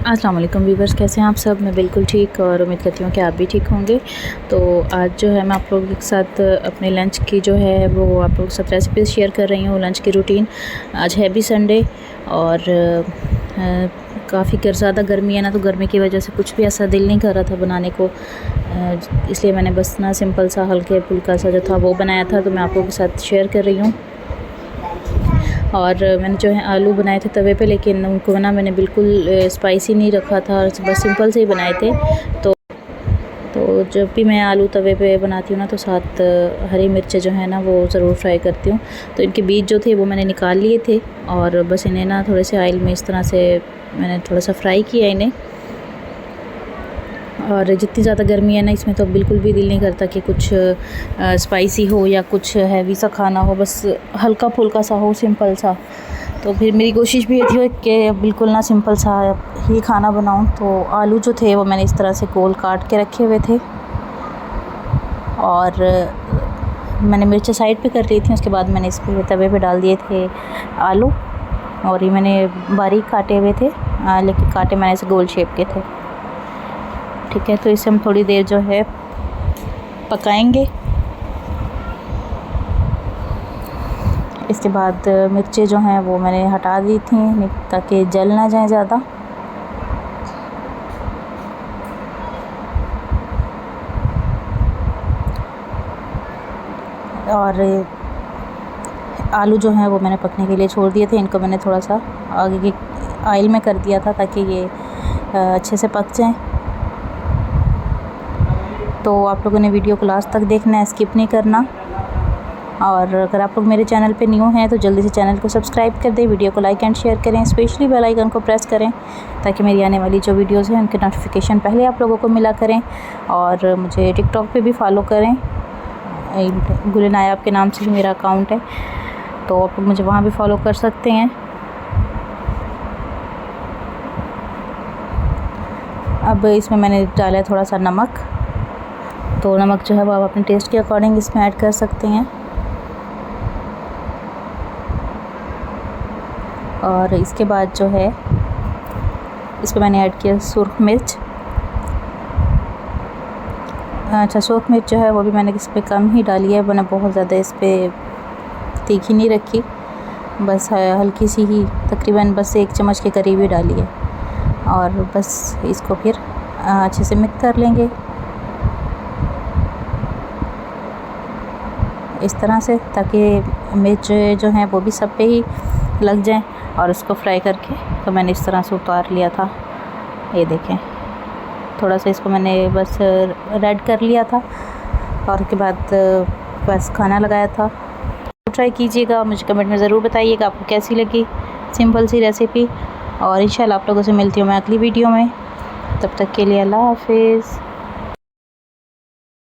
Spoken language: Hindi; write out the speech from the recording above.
अस्सलाम वालेकुम व्यूवर्स, कैसे हैं आप सब। मैं बिल्कुल ठीक और उम्मीद करती हूँ कि आप भी ठीक होंगे। तो आज जो है मैं आप लोगों के साथ अपने लंच की जो है वो आप लोगों के साथ रेसिपीज़ शेयर कर रही हूँ। लंच की रूटीन, आज है भी संडे और काफ़ी ज़्यादा गर्मी है ना, तो गर्मी की वजह से कुछ भी ऐसा दिल नहीं कर रहा था बनाने को, इसलिए मैंने बस ना सिंपल सा हल्के फुल्का सा जो था वो बनाया था, तो मैं आप लोगों के साथ शेयर कर रही हूँ। और मैंने जो है आलू बनाए थे तवे पे, लेकिन उनको ना मैंने बिल्कुल स्पाइसी नहीं रखा था, बस सिंपल से ही बनाए थे। तो जब भी मैं आलू तवे पे बनाती हूँ ना, तो साथ हरी मिर्चें जो है ना वो ज़रूर फ्राई करती हूँ। तो इनके बीज जो थे वो मैंने निकाल लिए थे और बस इन्हें ना थोड़े से ऑयल में इस तरह से मैंने थोड़ा सा फ्राई किया इन्हें। और जितनी ज़्यादा गर्मी है ना, इसमें तो बिल्कुल भी दिल नहीं करता कि कुछ स्पाइसी हो या कुछ हैवी सा खाना हो, बस हल्का फुल्का सा हो, सिंपल सा। तो फिर मेरी कोशिश भी ये थी कि बिल्कुल ना सिंपल सा ही खाना बनाऊं। तो आलू जो थे वो मैंने इस तरह से गोल काट के रखे हुए थे और मैंने मिर्चें साइड पे कर ली थी। उसके बाद मैंने इस पे तवे पे डाल दिए थे आलू, और ये मैंने बारीक काटे हुए थे, लेकिन काटे मैंने इसे गोल शेप के थे। ठीक है, तो इसे हम थोड़ी देर जो है पकाएंगे। इसके बाद मिर्चें जो हैं वो मैंने हटा दी थी ताकि जल ना जाए ज़्यादा। और आलू जो हैं वो मैंने पकने के लिए छोड़ दिए थे। इनको मैंने थोड़ा सा आगे की ऑयल में कर दिया था ताकि ये अच्छे से पक जाएं। तो आप लोगों ने वीडियो को लास्ट तक देखना है, स्किप नहीं करना। और अगर आप लोग मेरे चैनल पे न्यू हैं तो जल्दी से चैनल को सब्सक्राइब कर दें, वीडियो को लाइक एंड शेयर करें, स्पेशली बेल आइकन को प्रेस करें ताकि मेरी आने वाली जो वीडियोस हैं उनके नोटिफिकेशन पहले आप लोगों को मिला करें। और मुझे टिकटॉक पे भी फॉलो करें, गुल नायाब के नाम से भी मेरा अकाउंट है, तो आप लोग मुझे वहाँ भी फॉलो कर सकते हैं। अब इसमें मैंने डाला है थोड़ा सा नमक, तो नमक जो है वो आप अपने टेस्ट के अकॉर्डिंग इसमें ऐड कर सकते हैं। और इसके बाद जो है इस पर मैंने ऐड किया सुरख मिर्च। अच्छा, सुरख मिर्च जो है वो भी मैंने इस पर कम ही डाली है, मैंने बहुत ज़्यादा इस पर तीखी नहीं रखी, बस हल्की सी ही, तकरीबन बस 1 चम्मच के करीब ही डाली है। और बस इसको फिर अच्छे से मिक्स कर लेंगे इस तरह से, ताकि मिर्च जो हैं वो भी सब पे ही लग जाएं। और उसको फ्राई करके तो मैंने इस तरह से उतार लिया था, ये देखें, थोड़ा सा इसको मैंने बस रेड कर लिया था और उसके बाद बस खाना लगाया था। ट्राई कीजिएगा, मुझे कमेंट में ज़रूर बताइएगा आपको कैसी लगी सिंपल सी रेसिपी। और इंशाल्लाह आप लोगों से मिलती हूँ मैं अगली वीडियो में, तब तक के लिए अल्लाह हाफिज़।